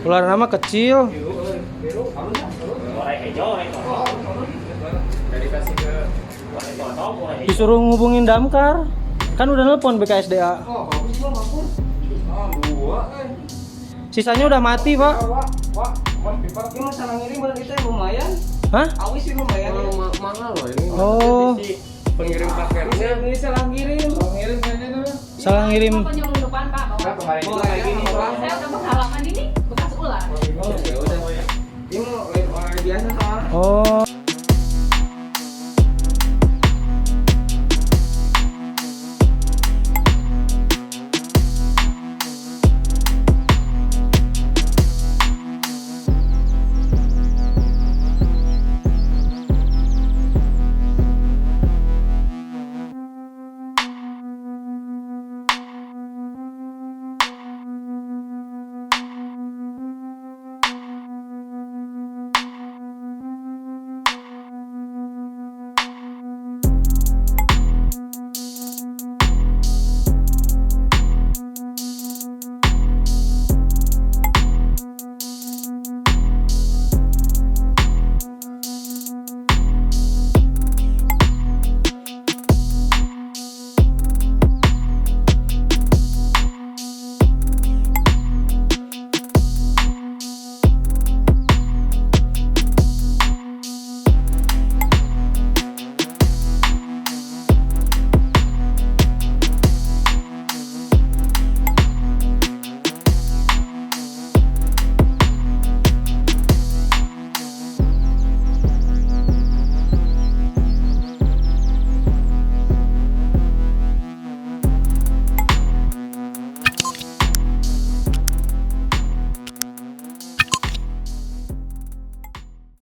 Ular nama kecil. Disuruh ngubungin damkar. Kan udah nelpon BKSDA. Sisanya udah mati, Pak. Ini masalah ngirim barang kita lumayan. Hah? Awis sih lumayan. Mahal loh ini. Oh, Pengirim paketnya. Ini salah ngirim. Ngirim kayaknya tuh. salah ngirim. Penyambung depan Pak. Nah, kemarin Oh, juga kayak gini. Saya udah pengalaman ini bekas ular. ya udah. Ini mau orang biasa soalnya. Oh.